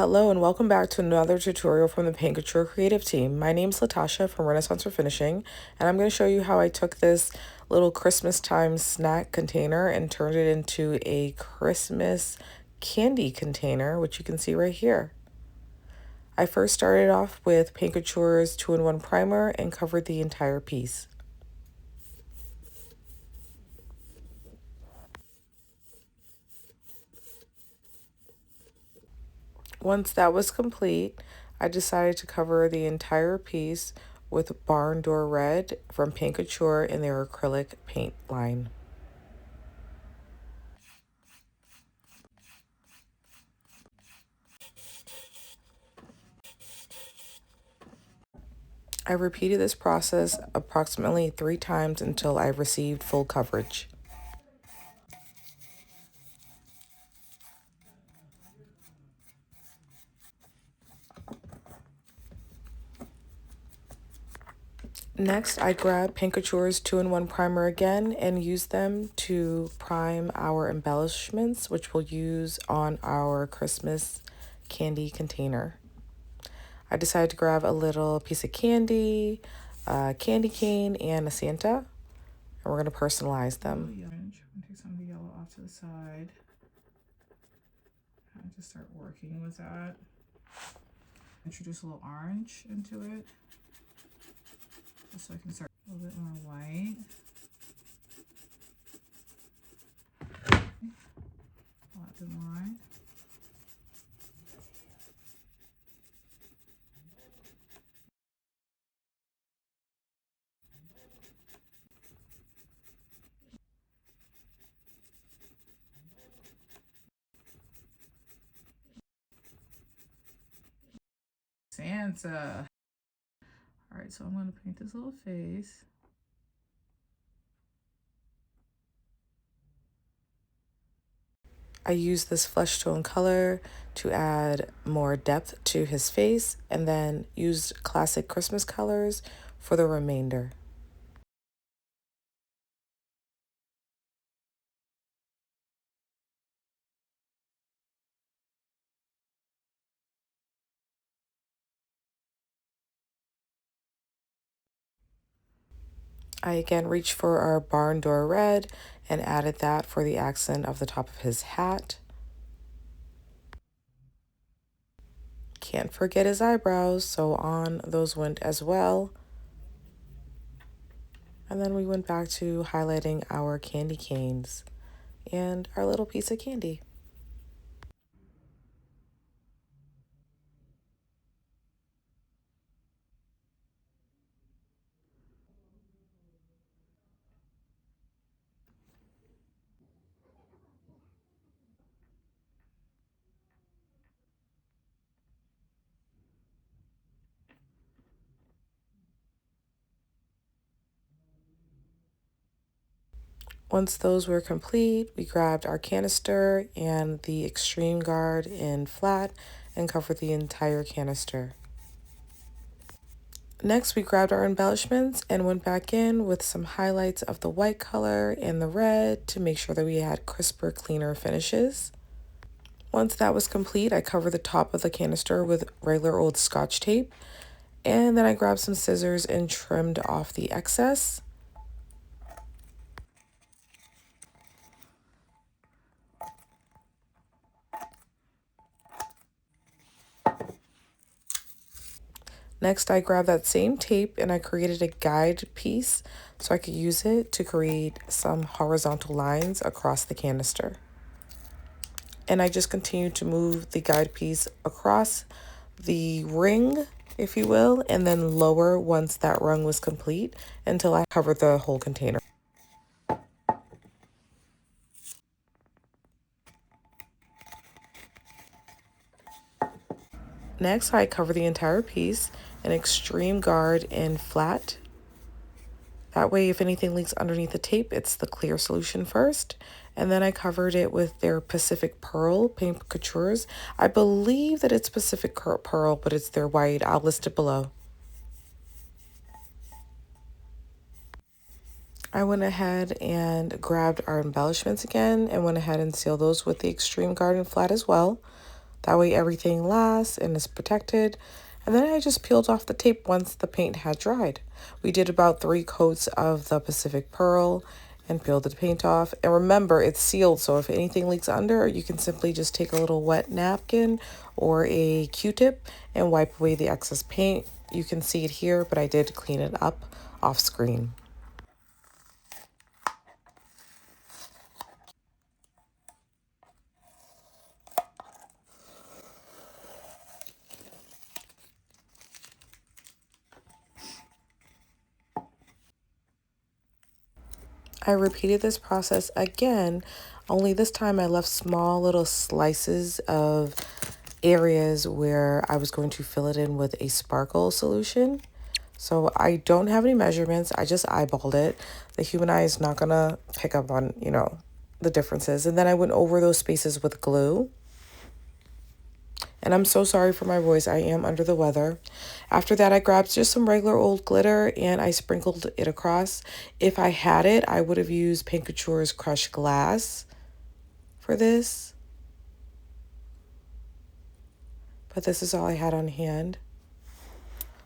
Hello and welcome back to another tutorial from the Couture creative team. My name is Latasha from Renaissance Refinishing, and I'm going to show you how I took this little Christmas time snack container and turned it into a Christmas candy container, which you can see right here. I first started off with Couture's 2-in-1 primer and covered the entire piece. Once that was complete, I decided to cover the entire piece with Barn Door Red from Couture in their acrylic paint line. I repeated this process approximately 3 times until I received full coverage. Next, I grabbed Couture's 2-in-1 primer again and used them to prime our embellishments, which we'll use on our Christmas candy container. I decided to grab a little piece of candy, a candy cane, and a Santa, and we're going to personalize them. I'm going to take some of the yellow off to the side and just start working with that. Introduce a little orange into it, just so I can start a little bit more white. A lot bit more. Santa. All right, so I'm going to paint this little face. I use this flesh tone color to add more depth to his face, and then used classic Christmas colors for the remainder. I again reached for our barn door red and added that for the accent of the top of his hat. Can't forget his eyebrows, so on those went as well. And then we went back to highlighting our candy canes and our little piece of candy. Once those were complete, we grabbed our canister and the extreme guard in flat and covered the entire canister. Next, we grabbed our embellishments and went back in with some highlights of the white color and the red to make sure that we had crisper, cleaner finishes. Once that was complete, I covered the top of the canister with regular old Scotch tape, and then I grabbed some scissors and trimmed off the excess. Next, I grabbed that same tape and I created a guide piece so I could use it to create some horizontal lines across the canister. And I just continued to move the guide piece across the ring, if you will, and then lower once that rung was complete until I covered the whole container. Next, I cover the entire piece in extreme guard in flat. That way, if anything leaks underneath the tape, it's the clear solution first. And then I covered it with their Pacific Pearl paint coutures. I believe that it's Pacific Pearl, but it's their white. I'll list it below. I went ahead and grabbed our embellishments again and went ahead and sealed those with the extreme guard in flat as well. That way everything lasts and is protected. And then I just peeled off the tape once the paint had dried. We did about 3 coats of the Pacific Pearl and peeled the paint off. And remember, it's sealed, so if anything leaks under, you can simply just take a little wet napkin or a Q-tip and wipe away the excess paint. You can see it here, but I did clean it up off screen. I repeated this process again, only this time I left small little slices of areas where I was going to fill it in with a sparkle solution. So I don't have any measurements. I just eyeballed it. The human eye is not gonna pick up on, the differences. And then I went over those spaces with glue. And I'm so sorry for my voice. I am under the weather. After that, I grabbed just some regular old glitter and I sprinkled it across. If I had it, I would have used Couture's crushed glass for this. But this is all I had on hand.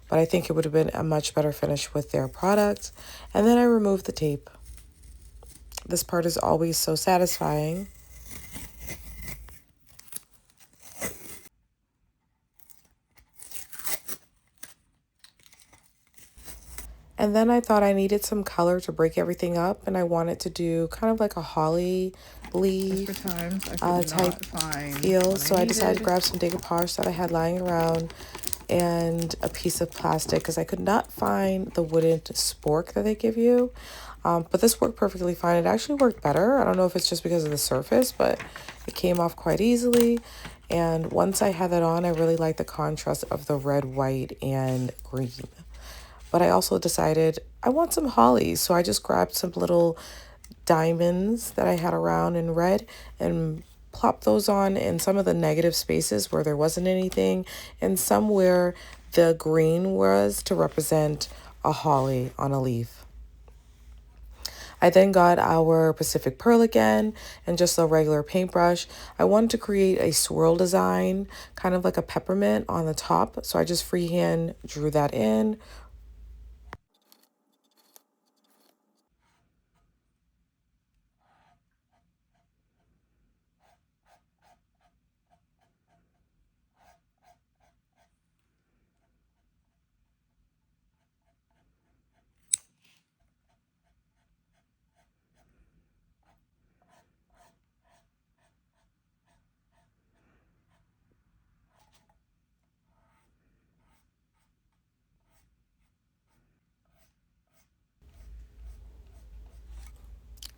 But I think it would have been a much better finish with their product. And then I removed the tape. This part is always so satisfying. And then I thought I needed some color to break everything up, and I wanted to do kind of like a holly leaf type feel. So I decided to grab some decoupage that I had lying around and a piece of plastic because I could not find the wooden spork that they give you. But this worked perfectly fine. It actually worked better. I don't know if it's just because of the surface, but it came off quite easily. And once I had that on, I really liked the contrast of the red, white, and green. But I also decided I want some hollies. So I just grabbed some little diamonds that I had around in red and plopped those on in some of the negative spaces where there wasn't anything and some where the green was to represent a holly on a leaf. I then got our Pacific Pearl again and just a regular paintbrush. I wanted to create a swirl design, kind of like a peppermint on the top. So I just freehand drew that in.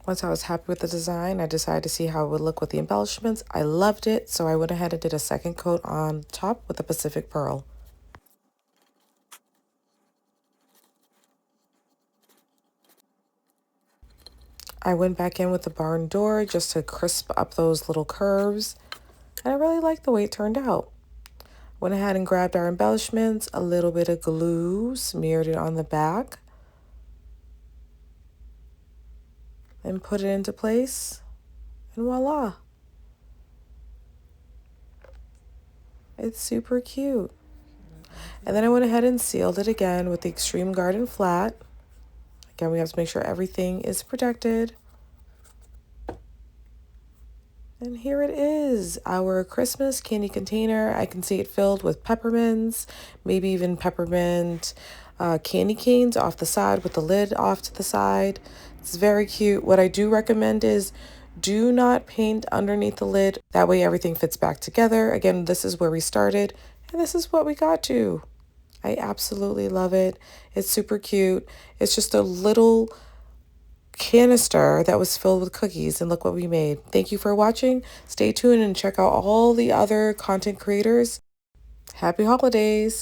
Once I was happy with the design, I decided to see how it would look with the embellishments. I loved it, so I went ahead and did a second coat on top with the Pacific Pearl. I went back in with the barn door just to crisp up those little curves, and I really liked the way it turned out. Went ahead and grabbed our embellishments, a little bit of glue, smeared it on the back, and put it into place, and voila. It's super cute. And then I went ahead and sealed it again with the Extreme Garden Flat. Again, we have to make sure everything is protected. And here it is, our Christmas candy container. I can see it filled with peppermints, maybe even peppermint candy canes off the side with the lid off to the side. It's very cute. What I do recommend is do not paint underneath the lid. That way everything fits back together. Again, this is where we started, and this is what we got to. I absolutely love it. It's super cute. It's just a little canister that was filled with cookies, and look what we made. Thank you for watching. Stay tuned and check out all the other content creators. Happy holidays.